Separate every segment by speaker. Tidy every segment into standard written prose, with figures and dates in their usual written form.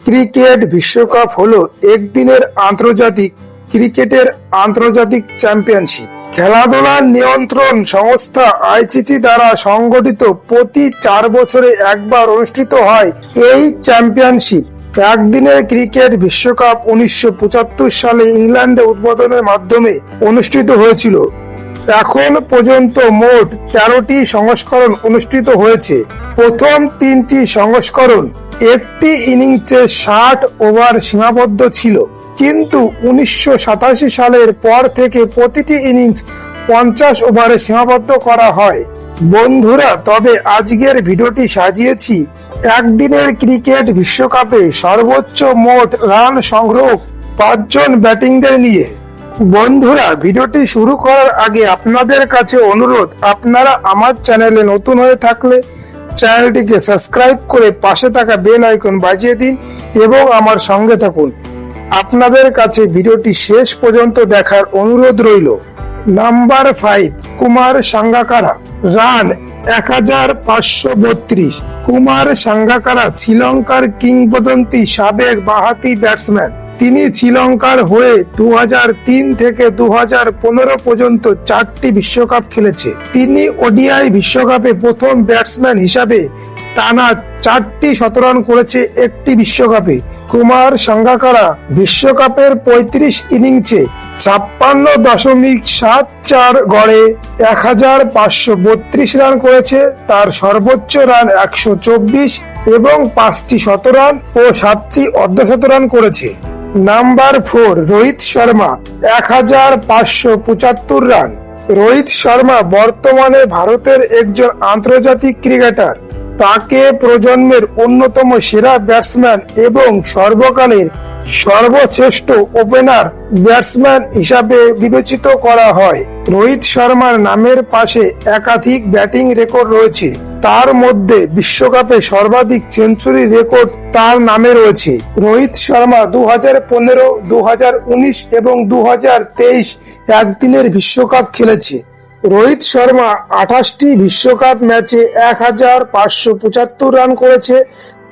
Speaker 1: Cricket বিশ্বকাপ হলো একদিনের আন্তর্জাতিক ক্রিকেটের আন্তর্জাতিক চ্যাম্পিয়নশিপ। খেলাধুলা নিয়ন্ত্রণ সংস্থা আইসিসি দ্বারা সংগঠিত প্রতি 4 বছরে একবার অনুষ্ঠিত হয় এই চ্যাম্পিয়নশিপ। একদিনের ক্রিকেট বিশ্বকাপ 1975 সালে ইংল্যান্ডে উদ্বোধনের মাধ্যমে অনুষ্ঠিত হয়েছিল। এখন পর্যন্ত মোট 13টি সংস্করণ অনুষ্ঠিত হয়েছে। প্রথম 3টি সংস্করণ একটি ইনিংসে 60 ওভার সীমাবদ্ধ ছিল, কিন্তু 1987 সালের পর থেকে প্রতিটি ইনিংস 50 ওভারে সীমাবদ্ধ করা হয়। বন্ধুরা, তবে আজকের ভিডিওটি সাজিয়েছি একদিনের ক্রিকেট বিশ্বকাপে সর্বোচ্চ মোট রান সংগ্রহ 5 জন ব্যাটিংদের নিয়ে। বন্ধুরা, ভিডিওটি শুরু করার আগে আপনাদের কাছে অনুরোধ, আপনারা আমার চ্যানেলে নতুন হয়ে থাকলে চ্যানেলটিকে সাবস্ক্রাইব করে পাশে থাকা বেল আইকন বাজিয়ে দিন এবং আমার সঙ্গে থাকুন। আপনাদের কাছে ভিডিওটি শেষ পর্যন্ত দেখার অনুরোধ রইল। নাম্বার 5, কুমার সাঙ্গাকারা। রান 1532। কুমার সাঙ্গাকারা শ্রীলঙ্কার কিংবদন্তি সাবেক বাঁহাতি ব্যাটসম্যান। তিনি শ্রীলঙ্কার হয়ে 2003 থেকে 2015 পর্যন্ত 4টি বিশ্বকাপ খেলেছে। তিনি ওডিআই বিশ্বকাপে প্রথম ব্যাটসম্যান হিসাবে টানা 4টি শতরান করেছে একটি বিশ্বকাপে। কুমার সাঙ্গাকারা বিশ্বকাপের 35 ইনিংসে 56.74 গড়ে 1532 রান করেছে। তার সর্বোচ্চ রান 124 এবং 5টি শতরান ও 7টি অর্ধশতরান করেছে। নাম্বার 4, রোহিত শর্মা। 1575 রান। রোহিত শর্মা বর্তমানে ভারতের একজন আন্তর্জাতিক ক্রিকেটার। তাকে প্রজন্মের অন্যতম সেরা ব্যাটসম্যান এবং সর্বকালের সর্বশ্রেষ্ঠ ওপেনার ব্যাটসম্যান হিসাবে বিবেচিত করা হয়। রোহিত শর্মার নামের পাশে একাধিক ব্যাটিং রেকর্ড রয়েছে। তার মধ্যে বিশ্বকাপে সর্বাধিক সেঞ্চুরি রেকর্ড তার নামে রয়েছে। রোহিত শর্মা 2015, 2019 এবং 2023 একদিনের বিশ্বকাপ খেলেছে। রোহিত শর্মা 28টি বিশ্বকাপ ম্যাচে 1575 রান করেছে।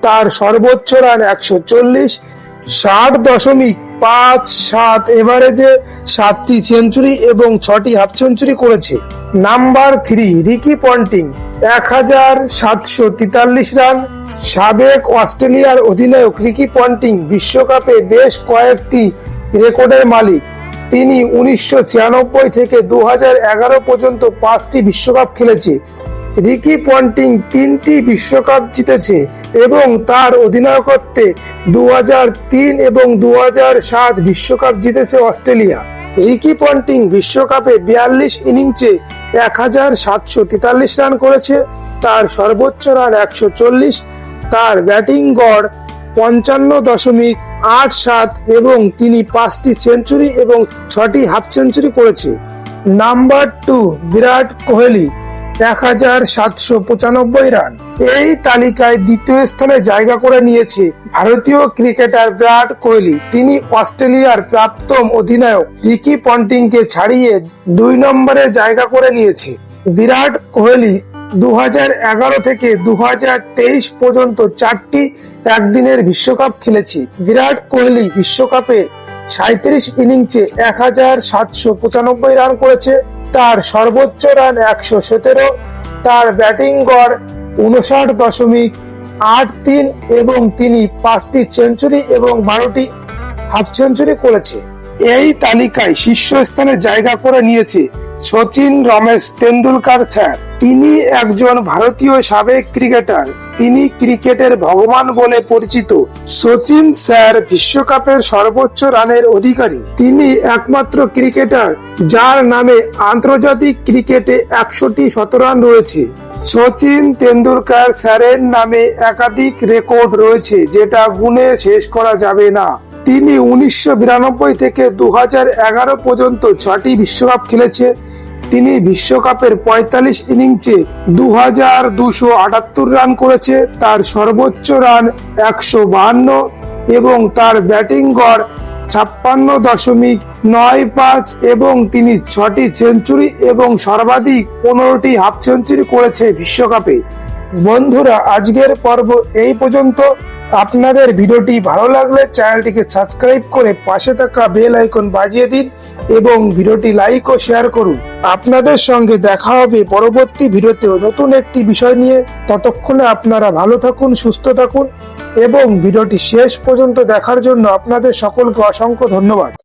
Speaker 1: তার সর্বোচ্চ রান 140, 60.57 এভারেজে 7টি সেঞ্চুরি এবং 6টি হাফ সেঞ্চুরি করেছে। Number 3, Ricky Ponting. 1743 রান। সাবেক অস্ট্রেলিয়ার অধিনায়ক রিকি পন্টিং বিশ্বকাপে বেশ কয়েকটি রেকর্ডের মালিক। তিনি 1996 থেকে 2011 পর্যন্ত 5টি বিশ্বকাপ খেলেছে। রিকি পন্টিং 3টি বিশ্বকাপ জিতেছে এবং তার অধিনায়কত্বে 2003 এবং 2007 বিশ্বকাপ জিতেছে অস্ট্রেলিয়া। রিকি পন্টিং বিশ্বকাপে 42 ইনিংসে 1743 রান করেছে। তার সর্বোচ্চ রান 140। তার ব্যাটিং গড় 55.87 এবং তিনি 5টি সেঞ্চুরি এবং 6টি হাফ সেঞ্চুরি করেছে। নাম্বার 2, বিরাট কোহলি। 1795 রান। এই তালিকায় দ্বিতীয় স্থানে জায়গা করে নিয়েছে ভারতীয় ক্রিকেটার বিরাট কোহলি। তিনি অস্ট্রেলিয়ার প্রাক্তন অধিনায়ক রিকি পন্টিংকে ছাড়িয়ে 2 নম্বরে জায়গা করে নিয়েছে। বিরাট কোহলি 2011 থেকে 2023 পর্যন্ত 4টি একদিনের বিশ্বকাপ খেলেছে। বিরাট কোহলি বিশ্বকাপে 37 ইনিংসে 1795 রান করেছে। তার সর্বোচ্চ রান 117। তার ব্যাটিং গড় 59.83 এবং তিনি 5টি সেঞ্চুরি এবং 12টি হাফ সেঞ্চুরি করেছে। এই তালিকায় শীর্ষস্থানে জায়গা করে নিয়েছে সচিন রমেশ তেন্ডুলকার স্যার। তিনি একজন ভারতীয় সাবেক ক্রিকেটার। তিনি ক্রিকেটের ভগবান বলে পরিচিত। সচিন স্যার বিশ্বকাপের সর্বোচ্চ রানের অধিকারী। তিনি একমাত্র ক্রিকেটার যার নামে আন্তর্জাতিক ক্রিকেটে 100টি শতরান রয়েছে। সচিন তেন্ডুলকার স্যারের নামে একাধিক রেকর্ড রয়েছে যেটা গুণে শেষ করা যাবে না। তিনি 1992 থেকে 2011 পর্যন্ত 6টি বিশ্বকাপ খেলেছে। তিনি বিশ্বকাপের 45 ইনিংসে 2278 রান করেছে। তার সর্বোচ্চ রান 152 এবং তার ব্যাটিং গড় 56.95 এবং তিনি 6টি সেঞ্চুরি এবং সর্বাধিক 15টি হাফ সেঞ্চুরি করেছে বিশ্বকাপে। বন্ধুরা, আজকের পর্ব এই পর্যন্ত। আপনাদের ভিডিওটি ভালো লাগলে চ্যানেলটিকে সাবস্ক্রাইব করে পাশে থাকা বেল আইকন বাজিয়ে দিন এবং ভিডিওটি লাইক ও শেয়ার করুন। আপনাদের সঙ্গে দেখা হবে পরবর্তী ভিডিওতেও নতুন একটি বিষয় নিয়ে। ততক্ষণে আপনারা ভালো থাকুন, সুস্থ থাকুন এবং ভিডিওটি শেষ পর্যন্ত দেখার জন্য আপনাদের সকলকে অসংখ্য ধন্যবাদ।